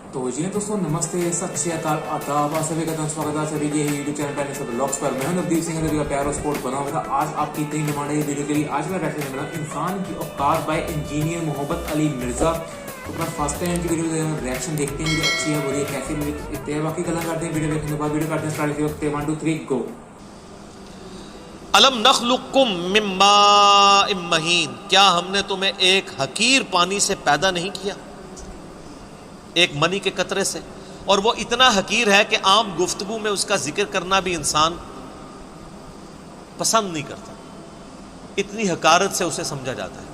तो जी दोस्तों नमस्ते, सत श्री अकाल, आदाब, आप सभी का स्वागत है सभी के यूट्यूब चैनल पहले सब ब्लॉग्स पर। मैं नवदीप सिंह का प्यार और सपोर्ट बना हुआ था। आज आपकी इतनी डिमांड है वीडियो के लिए। आज मैं रेफरेंस बना इंसान की औकात बाय इंजीनियर मोहब्बत अली मिर्जा। तो मैं फर्स्ट टाइम की वीडियो रिएक्शन देखते हैं, वीडियो अच्छी है बुरी है कैसी लगती है, बाकी गला करते हैं। वीडियो देखने के बाद वीडियो करते हैं स्टार्ट के वक्त 1 2 3 गो। अलम नखलुकुम मिन माइन महीन, क्या हमने तुम्हें एक हकीर पानी से पैदा नहीं किया, एक मनी के कतरे से। और वो इतना हकीर है कि आम गुफ्तगू में उसका जिक्र करना भी इंसान पसंद नहीं करता, इतनी हकारत से उसे समझा जाता है।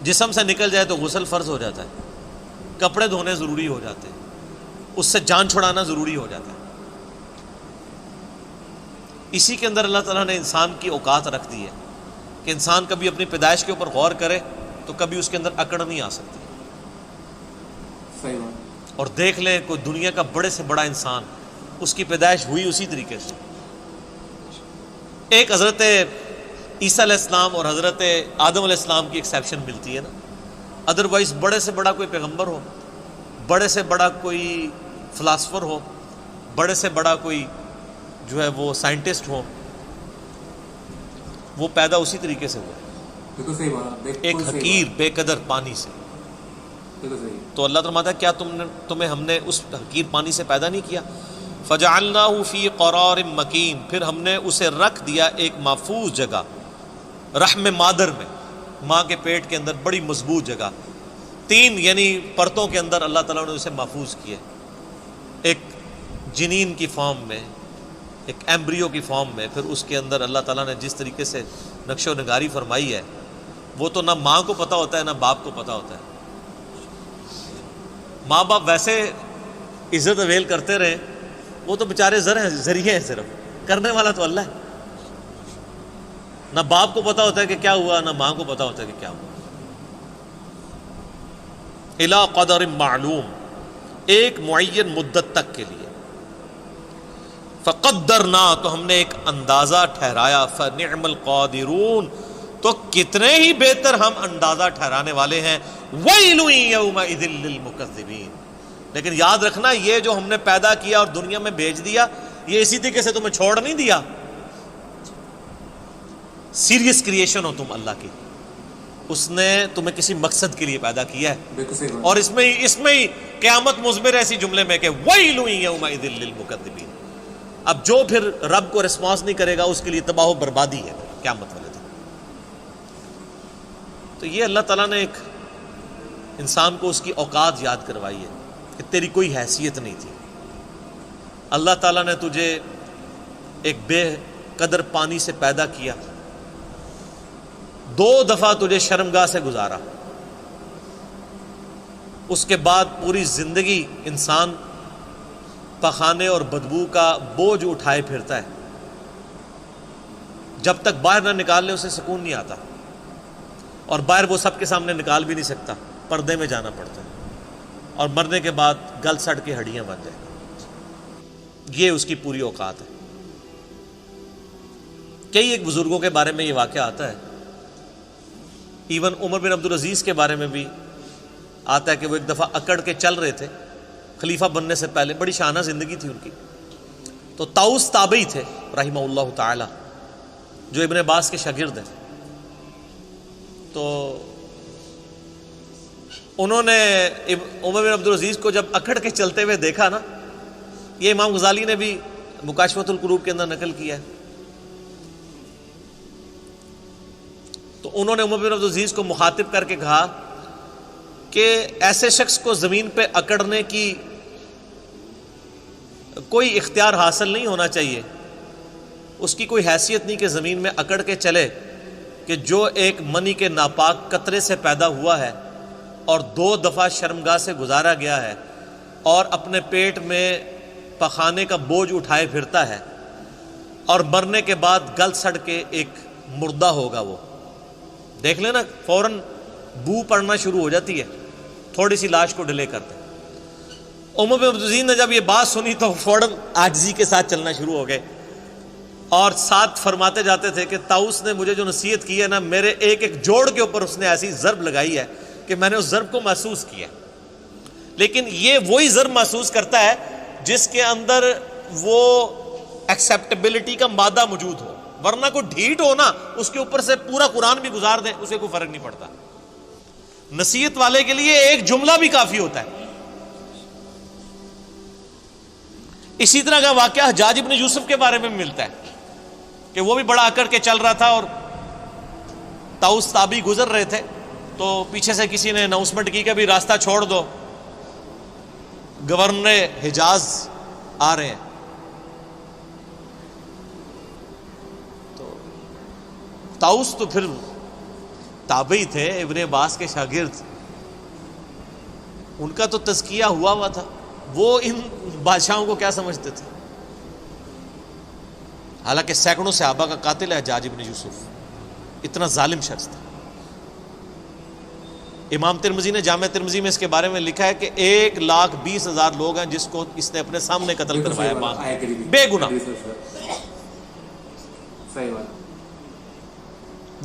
जिस्म से निकल जाए तो गुस्ल फर्ज हो जाता है, कपड़े धोने जरूरी हो जाते हैं, उससे जान छुड़ाना जरूरी हो जाता है। इसी के अंदर अल्लाह ताला ने इंसान की औकात रख दी है कि इंसान कभी अपनी पैदाइश के ऊपर गौर करे तो कभी उसके अंदर अकड़ नहीं आ सकती। सही बात। और देख लें कोई दुनिया का बड़े से बड़ा इंसान, उसकी पैदाइश हुई उसी तरीके से। एक हज़रत ईसा अलैहिस्सलाम और हज़रत आदम अलैहिस्सलाम की एक्सेप्शन मिलती है ना, अदरवाइज बड़े से बड़ा कोई पैगंबर हो, बड़े से बड़ा कोई फिलासफर हो, बड़े से बड़ा कोई जो है वो साइंटिस्ट हो, वो पैदा उसी तरीके से हुआ, बिल्कुल सही बात। एक हकीर बेकदर पानी से। बिल्कुल सही। तो अल्लाह फरमाता है क्या तुम्हें हमने उस हकीर पानी से पैदा नहीं किया। फजअलनाहु फी क़रार मकीन, फिर हमने उसे रख दिया एक महफूज जगह, रहम मादर में, माँ के पेट के अंदर बड़ी मजबूत जगह, 3 यानी परतों के अंदर अल्लाह ताला ने उसे महफूज किया। एक जिनीन की फॉर्म में, एक एम्ब्रियो की फॉर्म में, फिर उसके अंदर अल्लाह ताला ने जिस तरीके से नक्शो नगारी फरमाई है, वो तो ना माँ को पता होता है ना बाप को पता होता है। माँ बाप वैसे इज्जत अवेल करते रहे, वो तो बेचारे जरिए हैं, सिर्फ करने वाला तो अल्लाह है। ना बाप को पता होता है कि क्या हुआ, ना माँ को पता होता है कि क्या हुआ। इला क़दर मालूम, एक मुअय्यन मुद्दत तक के लिए। फ़क़द्दरना, तो हमने एक अंदाज़ा ठहराया। फ़निअमल क़ादिरून, तो कितने ही बेहतर हम अंदाज़ा ठहराने वाले हैं। वैलुन यौमइज़िन लिलमुकज़्ज़िबीन, लेकिन याद रखना ये जो हमने पैदा किया और दुनिया में भेज दिया, ये इसी तरीके से तुम्हें छोड़ नहीं दिया। सीरियस क्रिएशन हो तुम अल्लाह की, उसने तुम्हें किसी मकसद के लिए पैदा किया है। बिल्कुल सही बात। और इसमें ही क़यामत मुज़मिर ऐसी जुमले में कि वैलुन यौमइज़िन लिलमुकज़्ज़िबीन। अब जो फिर रब को रिस्पॉन्स नहीं करेगा उसके लिए तबाह व बर्बादी है क़यामत वाले दिन। तो ये अल्लाह ताला ने एक इंसान को उसकी औकात याद करवाई है कि तेरी कोई हैसियत नहीं थी। अल्लाह ताला ने तुझे एक बेकदर पानी से पैदा किया, 2 दफ़ा तुझे शर्मगाह से गुजारा, उसके बाद पूरी ज़िंदगी इंसान पखाने और बदबू का बोझ उठाए फिरता है। जब तक बाहर ना निकाल ले उसे सुकून नहीं आता, और बाहर वो सबके सामने निकाल भी नहीं सकता, पर्दे में जाना पड़ता है, और मरने के बाद गल सड़ के हड्डियां बन जाए। ये उसकी पूरी औकात है। कई एक बुजुर्गों के बारे में ये वाक़या आता है, इवन उमर बिन अब्दुल अजीज़ के बारे में भी आता है कि वो एक दफ़ा अकड़ के चल रहे थे खलीफा बनने से पहले, बड़ी शाना ज़िंदगी थी उनकी। तो ताउस ताबई थे रहिमहुल्लाह ताला, जो इब्न अब्बास के शागिर्द हैं। तो उन्होंने उमर बिन अब्दुल अजीज़ को जब अकड़ के चलते हुए देखा ना, ये इमाम गज़ाली ने भी मुकाशफतुल कुलूब के अंदर नकल किया है। तो उन्होंने उमर बिन अब्दुल अजीज़ को मुखातिब करके कहा कि ऐसे शख्स को ज़मीन पे अकड़ने की कोई इख्तियार हासिल नहीं होना चाहिए, उसकी कोई हैसियत नहीं कि ज़मीन में अकड़ के चले कि जो एक मनी के नापाक कतरे से पैदा हुआ है और 2 दफ़ा शर्मगाह से गुजारा गया है और अपने पेट में पखाने का बोझ उठाए फिरता है, और मरने के बाद गल सड़ के एक मुर्दा होगा। वो देख लेना, फ़ौरन बू पड़ना शुरू हो जाती है, थोड़ी सी लाश को डिले करते। उमर बिन अब्दुल अजीज़ ने जब ये बात सुनी तो फ़ौरन आजिज़ी के साथ चलना शुरू हो गए, और साथ फरमाते जाते थे कि ताउस ने मुझे जो नसीहत की है ना, मेरे एक एक जोड़ के ऊपर उसने ऐसी ज़र्ब लगाई है कि मैंने उस ज़र्ब को महसूस किया। لیکن یہ وہی ضرب محسوس کرتا ہے جس کے اندر وہ ایکسیپٹیبلٹی کا مادہ موجود ہو، ورنہ کوئی ڈھیٹ ہو نا، اس کے اوپر سے پورا قرآن بھی گزار دیں، اسے کوئی فرق نہیں پڑتا. نصیحت والے کے لیے ایک جملہ بھی کافی ہوتا ہے. اسی طرح کا واقعہ حجاج ابن یوسف کے بارے میں ملتا ہے کہ وہ بھی بڑا اکڑ کے چل رہا تھا اور طاؤس تابعی گزر رہے تھے تو پیچھے سے کسی نے اناؤنسمنٹ کی کہ ابھی راستہ چھوڑ دو، گورنر حجاز آ رہے ہیں. تو طاؤس تو پھر تابعی تھے، ابن عباس کے شاگرد، ان کا تو تزکیہ ہوا تھا، وہ ان بادشاہوں کو کیا سمجھتے تھے؟ حالانکہ سینکڑوں صحابہ کا قاتل ہے حجاج ابن یوسف، اتنا ظالم شخص تھا. امام ترمذی نے جامع ترمذی میں اس کے بارے میں لکھا ہے کہ 1,20,000 لوگ ہیں جس کو اس نے اپنے سامنے قتل کروایا بے گناہ. صحیح بات.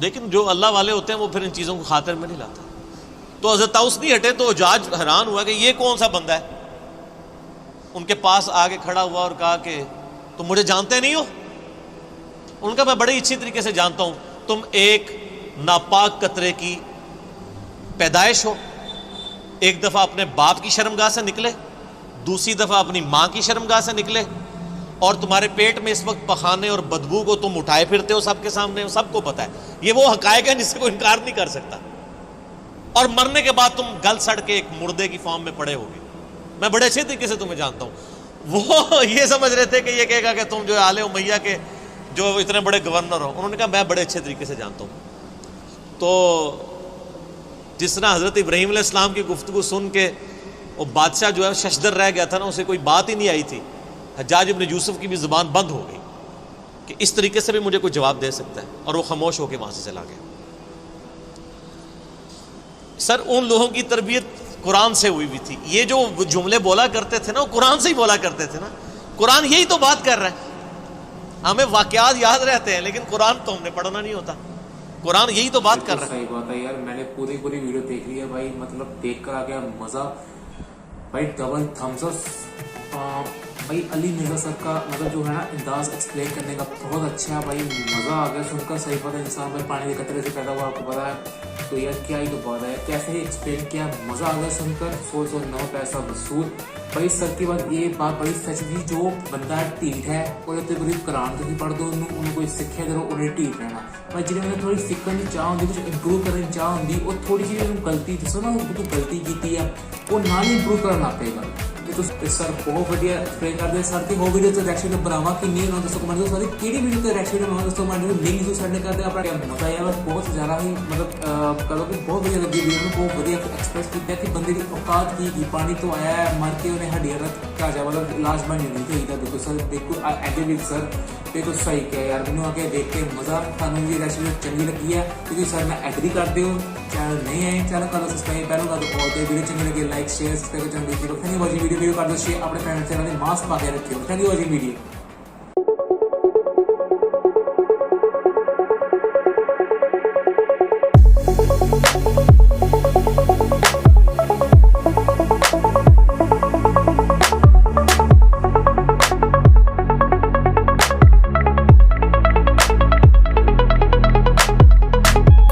لیکن جو اللہ والے ہوتے ہیں وہ پھر ان چیزوں کو خاطر میں نہیں لاتا. تو حضرت طاؤس نہیں ہٹے تو حجاج حیران ہوا کہ یہ کون سا بندہ ہے. ان کے پاس آگے کھڑا ہوا اور کہا کہ تم مجھے جانتے نہیں ہو؟ ان کا میں بڑی اچھی طریقے سے جانتا ہوں، تم ایک ناپاک قطرے کی پیدائش ہو. ایک دفعہ اپنے باپ کی شرمگاہ سے نکلے، دوسری دفعہ اپنی ماں کی شرمگاہ سے نکلے، اور تمہارے پیٹ میں اس وقت پخانے اور بدبو کو تم اٹھائے پھرتے ہو سب کے سامنے، سب کو پتہ ہے. یہ وہ حقائق ہیں جس سے کوئی انکار نہیں کر سکتا. اور مرنے کے بعد تم گل سڑ کے ایک مردے کی فارم میں پڑے ہوگے. میں بڑے اچھے طریقے سے تمہیں جانتا ہوں. وہ یہ سمجھ رہے تھے کہ یہ کہے گا کہ تم جو آل امیہ کے جو اتنے بڑے گورنر ہو. انہوں نے کہا میں بڑے اچھے طریقے سے جانتا ہوں. تو جس طرح حضرت ابراہیم علیہ السلام کی گفتگو سن کے وہ بادشاہ جو ہے ششدر رہ گیا تھا نا، اسے کوئی بات ہی نہیں آئی تھی، حجاج ابن یوسف کی بھی زبان بند ہو گئی کہ اس طریقے سے بھی مجھے کوئی جواب دے سکتا ہے، اور وہ خاموش ہو کے وہاں سے چلا گیا. سر ان لوگوں کی تربیت قرآن سے ہوئی ہوئی تھی. یہ جو جملے بولا کرتے تھے نا، وہ قرآن سے ہی بولا کرتے تھے نا. قرآن یہی تو بات کر رہا ہے. ہمیں واقعات یاد رہتے ہیں لیکن قرآن تو ہم نے پڑھنا نہیں ہوتا. قرآن یہی تو بات کر رہا ہے. صحیح بات ہے یار. میں نے پوری ویڈیو دیکھ لی ہے بھائی، مطلب دیکھ کر آ گیا مزہ بھائی. ڈبل تھمز اپ بھائی. علی مرزا سر کا مطلب جو ہے نا انداز ایکسپلین کرنے کا بہت اچھا ہے بھائی. مزہ آ گیا سن کر. صحیح بات ہے، انسان بھائی پانی کے قطرے سے پیدا ہوا، آپ کو پتا ہے. تو یار کیا ہی تو بات ہے، کیسے ہی ایکسپلین کیا، مزہ آ گیا سن کر. 100 پیسہ وصول بھائی. سر کی بات یہ بات بڑی سچ تھی، جو بندہ ٹھیک ہے وہ بڑی قرآن تو پڑھ دو، انہوں کوئی سکھیا کرو، انہیں ٹھیک رہنا بھائی. جنہیں میں تھوڑی سیکھنے کی چاہ ہوتی، کچھ امپروو کرنے کی چاہ ہوتی، اور تھوڑی سی غلطی دسو نا، تو غلطی کی ہے وہ نہ ہی امپروو کرنا پے گا. تو سر بہت بڑھیا ایکسپلین کر دے. سر کی وہ ویڈیو تو ریئیکشن بناوا کہ نہیں ہونا دوستوں کمنٹ ساری کیڑی ویڈیو تو ریئیکشن بناوا دوستوں کمنٹ لنک جو سر نے کر دیا. اپنا کیا مزہ آیا بس بہت زیادہ ہی مطلب کرو کہ بہت بڑھیا لگی ویڈیو میں. بہت بڑھیا ایکسپریس کیا کہ بندے کی اوقات کی پانی تو آیا ہے مر کے انہیں ہڈیاں رکھ کیا جائے مطلب لاش بن نہیں تھی. بالکل سر بالکل ایگری سر بالکل صحیح کیا یار. مجھے آ کے دیکھ کے مزہ تھانوں بھی ریئیکشن چنگی لگی ہے کیونکہ سر میں ایگری کرتے ہو. چینل نہیں ہے چینل کر دو سبسکرائب پہلوں کا تو اور ویڈیو چنگی لگی لائک شیئر سبسکرائب چینل دیکھیے. تھینک یو واچنگ ویڈیو کر دو شیئر اپنے فرینڈ سے ماسک پا کے رکھیے. Thank you watching video.